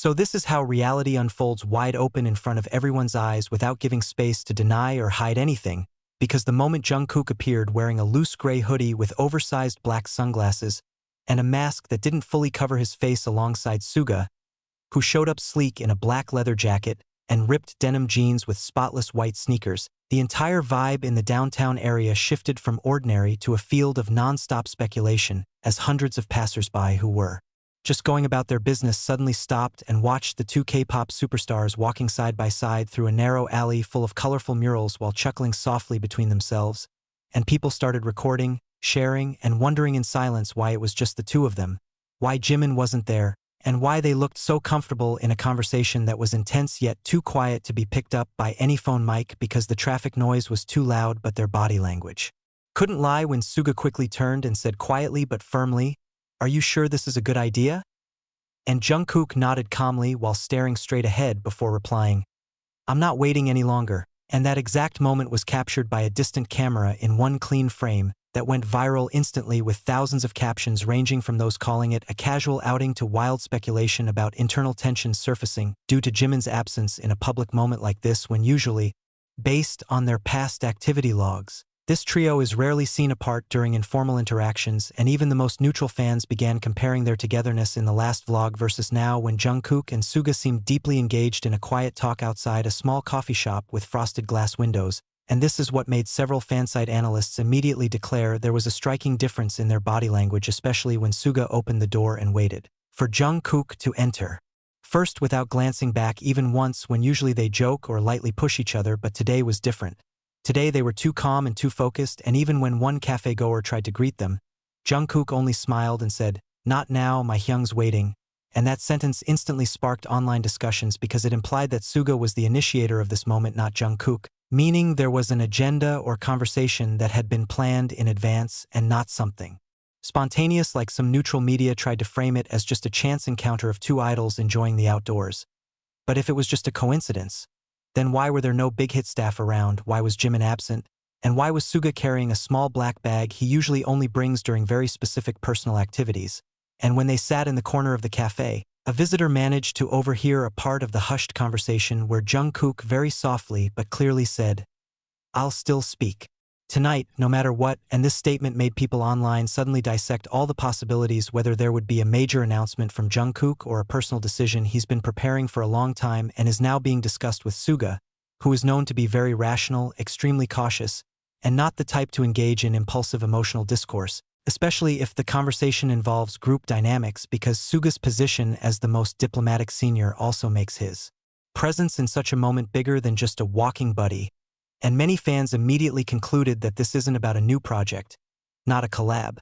So this is how reality unfolds wide open in front of everyone's eyes without giving space to deny or hide anything, because the moment Jungkook appeared wearing a loose gray hoodie with oversized black sunglasses and a mask that didn't fully cover his face alongside SUGA, who showed up sleek in a black leather jacket and ripped denim jeans with spotless white sneakers, the entire vibe in the downtown area shifted from ordinary to a field of non-stop speculation as hundreds of passersby who were just going about their business suddenly stopped and watched the two K-pop superstars walking side by side through a narrow alley full of colorful murals while chuckling softly between themselves, and people started recording, sharing, and wondering in silence why it was just the two of them, why Jimin wasn't there, and why they looked so comfortable in a conversation that was intense yet too quiet to be picked up by any phone mic because the traffic noise was too loud but their body language couldn't lie when SUGA quickly turned and said quietly but firmly, "Are you sure this is a good idea?" And Jungkook nodded calmly while staring straight ahead before replying, "I'm not waiting any longer." And that exact moment was captured by a distant camera in one clean frame that went viral instantly with thousands of captions ranging from those calling it a casual outing to wild speculation about internal tensions surfacing due to Jimin's absence in a public moment like this when usually, based on their past activity logs, this trio is rarely seen apart during informal interactions, and even the most neutral fans began comparing their togetherness in the last vlog versus now when Jungkook and SUGA seemed deeply engaged in a quiet talk outside a small coffee shop with frosted glass windows, and this is what made several fansite analysts immediately declare there was a striking difference in their body language, especially when SUGA opened the door and waited for Jungkook to enter. First without glancing back even once when usually they joke or lightly push each other, but today was different. Today they were too calm and too focused, and even when one cafe-goer tried to greet them, Jungkook only smiled and said, "Not now, my hyung's waiting," and that sentence instantly sparked online discussions because it implied that SUGA was the initiator of this moment, not Jungkook, meaning there was an agenda or conversation that had been planned in advance and not something spontaneous like some neutral media tried to frame it as just a chance encounter of two idols enjoying the outdoors. But if it was just a coincidence, then why were there no big hit staff around, why was Jimin absent, and why was SUGA carrying a small black bag he usually only brings during very specific personal activities? And when they sat in the corner of the cafe, a visitor managed to overhear a part of the hushed conversation where Jungkook very softly but clearly said, "I'll still speak tonight, no matter what," and this statement made people online suddenly dissect all the possibilities, whether there would be a major announcement from Jungkook or a personal decision he's been preparing for a long time and is now being discussed with SUGA, who is known to be very rational, extremely cautious, and not the type to engage in impulsive emotional discourse, especially if the conversation involves group dynamics, because SUGA's position as the most diplomatic senior also makes his presence in such a moment bigger than just a walking buddy. And many fans immediately concluded that this isn't about a new project, not a collab,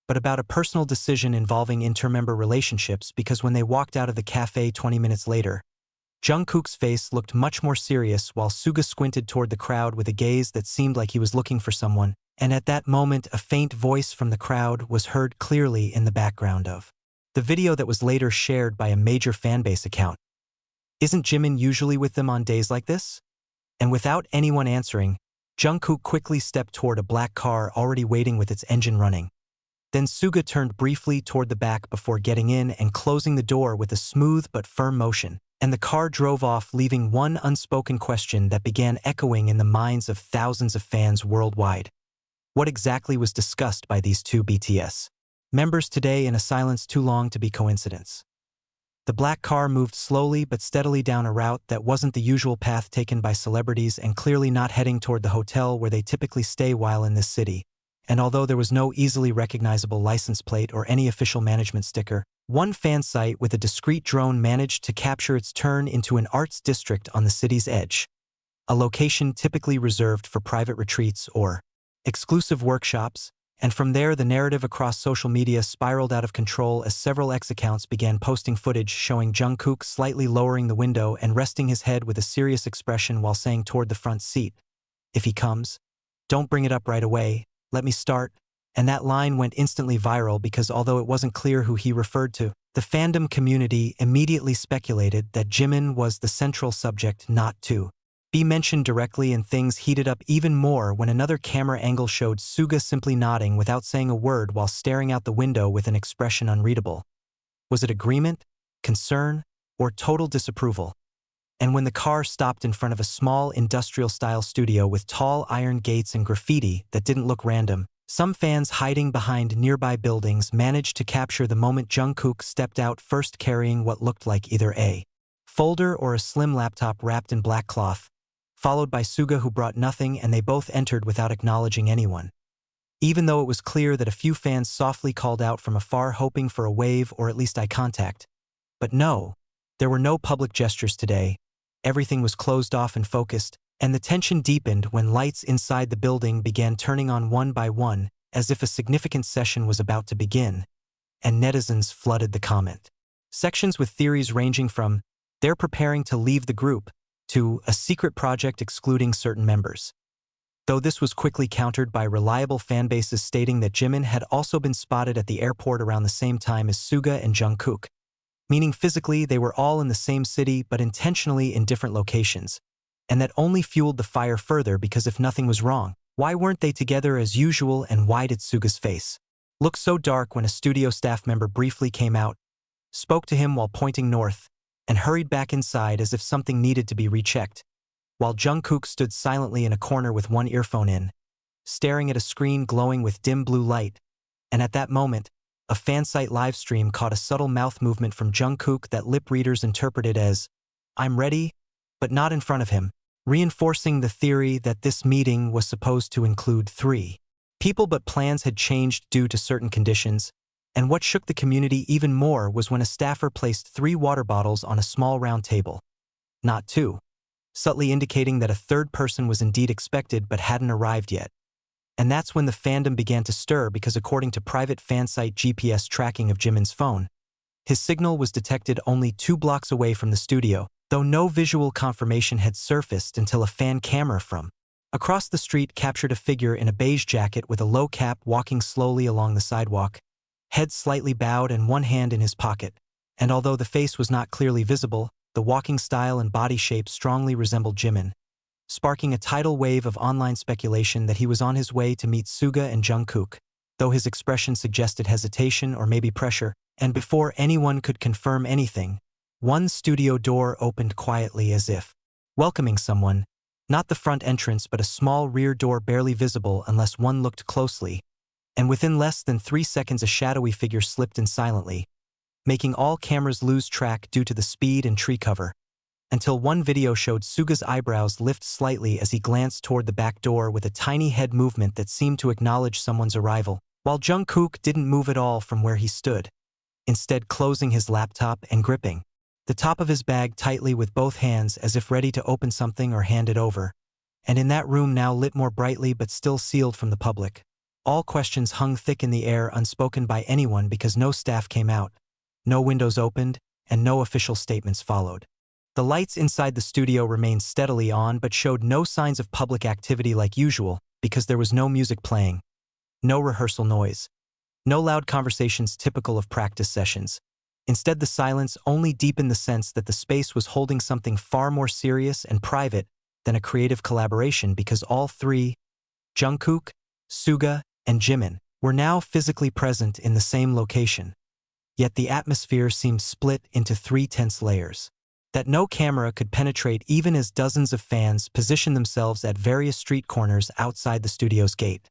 but about a personal decision involving intermember relationships, because when they walked out of the cafe 20 minutes later, Jungkook's face looked much more serious while SUGA squinted toward the crowd with a gaze that seemed like he was looking for someone, and at that moment a faint voice from the crowd was heard clearly in the background of the video that was later shared by a major fanbase account. "Isn't Jimin usually with them on days like this?" And without anyone answering, Jungkook quickly stepped toward a black car already waiting with its engine running. Then SUGA turned briefly toward the back before getting in and closing the door with a smooth but firm motion, and the car drove off, leaving one unspoken question that began echoing in the minds of thousands of fans worldwide. What exactly was discussed by these two BTS members today in a silence too long to be coincidence? The black car moved slowly but steadily down a route that wasn't the usual path taken by celebrities, and clearly not heading toward the hotel where they typically stay while in this city. And although there was no easily recognizable license plate or any official management sticker, one fan site with a discreet drone managed to capture its turn into an arts district on the city's edge, a location typically reserved for private retreats or exclusive workshops. And from there, the narrative across social media spiraled out of control as several X accounts began posting footage showing Jungkook slightly lowering the window and resting his head with a serious expression while saying toward the front seat, "If he comes, don't bring it up right away, let me start." And that line went instantly viral because although it wasn't clear who he referred to, the fandom community immediately speculated that Jimin was the central subject not to be mentioned directly, and things heated up even more when another camera angle showed SUGA simply nodding without saying a word while staring out the window with an expression unreadable. Was it agreement? Concern? or total disapproval. And when the car stopped in front of a small industrial-style studio with tall iron gates and graffiti that didn't look random, some fans hiding behind nearby buildings managed to capture the moment Jungkook stepped out, first carrying what looked like either a folder or a slim laptop wrapped in black cloth, followed by SUGA, who brought nothing, and they both entered without acknowledging anyone. Even though it was clear that a few fans softly called out from afar, hoping for a wave or at least eye contact. But no, there were no public gestures today. Everything was closed off and focused, and the tension deepened when lights inside the building began turning on one by one, as if a significant session was about to begin, and netizens flooded the comment sections with theories ranging from, "They're preparing to leave the group," to "a secret project excluding certain members." Though this was quickly countered by reliable fanbases stating that Jimin had also been spotted at the airport around the same time as SUGA and JUNGKOOK, meaning physically they were all in the same city but intentionally in different locations, and that only fueled the fire further, because if nothing was wrong, why weren't they together as usual, and why did SUGA's face look so dark when a studio staff member briefly came out, spoke to him while pointing north, and hurried back inside as if something needed to be rechecked, while Jungkook stood silently in a corner with one earphone in, staring at a screen glowing with dim blue light. And at that moment, a fansite livestream caught a subtle mouth movement from Jungkook that lip readers interpreted as, "I'm ready," but not in front of him, reinforcing the theory that this meeting was supposed to include 3 people, but plans had changed due to certain conditions. And what shook the community even more was when a staffer placed 3 water bottles on a small round table, not 2, subtly indicating that a third person was indeed expected but hadn't arrived yet. And that's when the fandom began to stir, because according to private fansite GPS tracking of Jimin's phone, his signal was detected only 2 blocks away from the studio, though no visual confirmation had surfaced until a fan camera from across the street captured a figure in a beige jacket with a low cap walking slowly along the sidewalk, head slightly bowed and one hand in his pocket. And although the face was not clearly visible, the walking style and body shape strongly resembled Jimin, sparking a tidal wave of online speculation that he was on his way to meet SUGA and JUNGKOOK, though his expression suggested hesitation or maybe pressure. And before anyone could confirm anything, one studio door opened quietly, as if welcoming someone, not the front entrance but a small rear door barely visible unless one looked closely, and within less than 3 seconds a shadowy figure slipped in silently, making all cameras lose track due to the speed and tree cover, until one video showed SUGA's eyebrows lift slightly as he glanced toward the back door with a tiny head movement that seemed to acknowledge someone's arrival, while Jungkook didn't move at all from where he stood, instead closing his laptop and gripping the top of his bag tightly with both hands as if ready to open something or hand it over. And in that room, now lit more brightly but still sealed from the public, all questions hung thick in the air, unspoken by anyone because no staff came out, no windows opened, and no official statements followed. The lights inside the studio remained steadily on but showed no signs of public activity like usual, because there was no music playing, no rehearsal noise, no loud conversations typical of practice sessions. Instead, the silence only deepened the sense that the space was holding something far more serious and private than a creative collaboration, because all 3, Jungkook, SUGA, and Jimin, were now physically present in the same location. Yet the atmosphere seemed split into 3 tense layers that no camera could penetrate, even as dozens of fans positioned themselves at various street corners outside the studio's gate.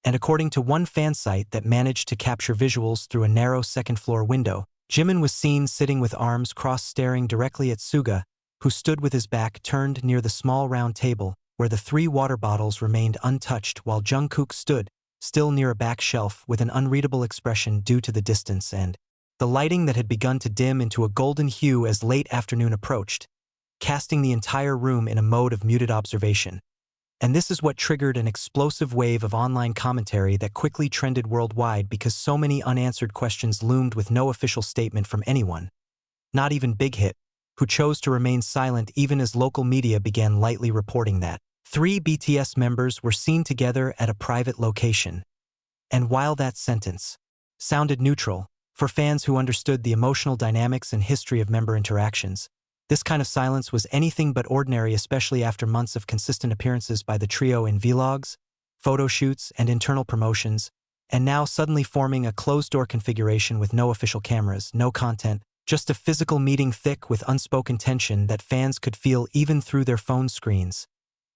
And according to one fan site that managed to capture visuals through a narrow second-floor window, Jimin was seen sitting with arms crossed staring directly at SUGA, who stood with his back turned near the small round table where the 3 water bottles remained untouched, while Jungkook stood, still near a back shelf with an unreadable expression due to the distance and the lighting that had begun to dim into a golden hue as late afternoon approached, casting the entire room in a mode of muted observation. And this is what triggered an explosive wave of online commentary that quickly trended worldwide, because so many unanswered questions loomed with no official statement from anyone, not even Big Hit, who chose to remain silent even as local media began lightly reporting that 3 BTS members were seen together at a private location. And while that sentence sounded neutral, for fans who understood the emotional dynamics and history of member interactions, this kind of silence was anything but ordinary, especially after months of consistent appearances by the trio in vlogs, photo shoots, and internal promotions, and now suddenly forming a closed-door configuration with no official cameras, no content, Just a physical meeting thick with unspoken tension that fans could feel even through their phone screens.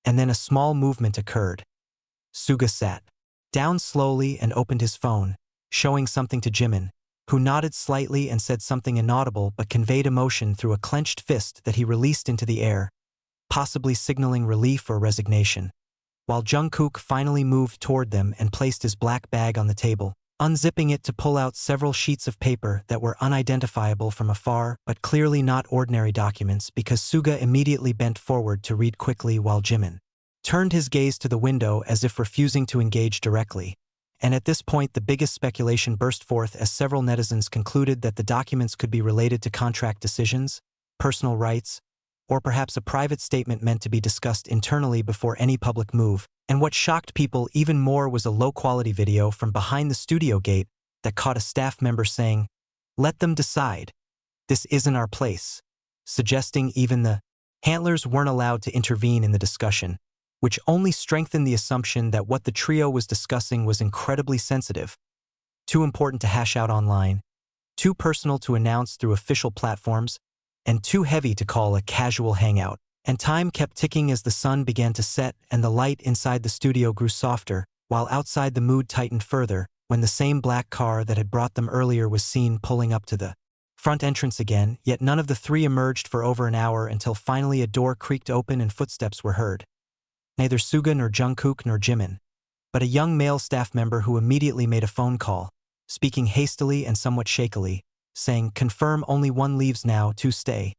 And then a small movement occurred. SUGA sat down slowly and opened his phone, showing something to Jimin, who nodded slightly and said something inaudible but conveyed emotion through a clenched fist that he released into the air, possibly signaling relief or resignation. While Jungkook finally moved toward them and placed his black bag on the table, unzipping it to pull out several sheets of paper that were unidentifiable from afar but clearly not ordinary documents because SUGA immediately bent forward to read quickly while Jimin turned his gaze to the window as if refusing to engage directly. And at this point the biggest speculation burst forth as several netizens concluded that the documents could be related to contract decisions, personal rights, or perhaps a private statement meant to be discussed internally before any public move. And what shocked people even more was a low-quality video from behind the studio gate that caught a staff member saying, "Let them decide. This isn't our place," suggesting even the handlers weren't allowed to intervene in the discussion, which only strengthened the assumption that what the trio was discussing was incredibly sensitive, too important to hash out online, too personal to announce through official platforms, and too heavy to call a casual hangout. And time kept ticking as the sun began to set and the light inside the studio grew softer, while outside the mood tightened further when the same black car that had brought them earlier was seen pulling up to the front entrance again, yet none of the three emerged for over an hour until finally a door creaked open and footsteps were heard. Neither SUGA nor Jungkook nor Jimin, but a young male staff member who immediately made a phone call, speaking hastily and somewhat shakily, saying, "Confirm only one leaves now, two stay."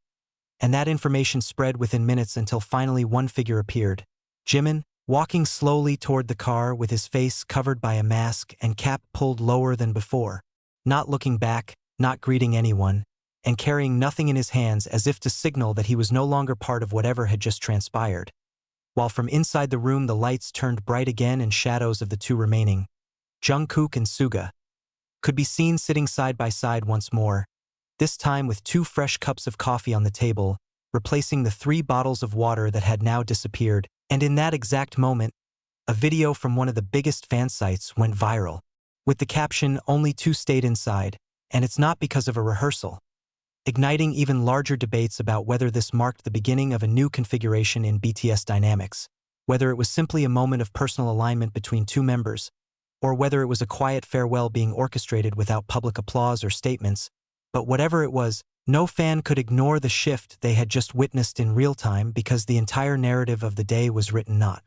And that information spread within minutes until finally one figure appeared. Jimin, walking slowly toward the car with his face covered by a mask and cap pulled lower than before, not looking back, not greeting anyone, and carrying nothing in his hands as if to signal that he was no longer part of whatever had just transpired. While from inside the room the lights turned bright again and shadows of the two remaining, Jungkook and SUGA, could be seen sitting side by side once more, this time with two fresh cups of coffee on the table, replacing the 3 bottles of water that had now disappeared. And in that exact moment, a video from one of the biggest fan sites went viral, with the caption, "Only 2 stayed inside, and it's not because of a rehearsal," igniting even larger debates about whether this marked the beginning of a new configuration in BTS dynamics, whether it was simply a moment of personal alignment between two members, or whether it was a quiet farewell being orchestrated without public applause or statements. But whatever it was, no fan could ignore the shift they had just witnessed in real time because the entire narrative of the day was written not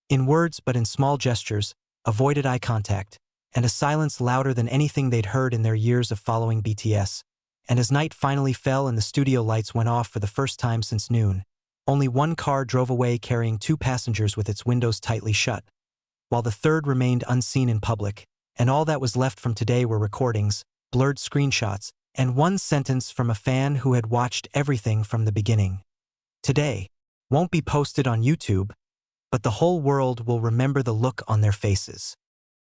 in words but in small gestures, avoided eye contact, and a silence louder than anything they'd heard in their years of following BTS. And as night finally fell and the studio lights went off for the first time since noon, only one car drove away carrying 2 passengers with its windows tightly shut, while the third remained unseen in public, and all that was left from today were recordings, blurred screenshots, and one sentence from a fan who had watched everything from the beginning. "Today won't be posted on YouTube, but the whole world will remember the look on their faces."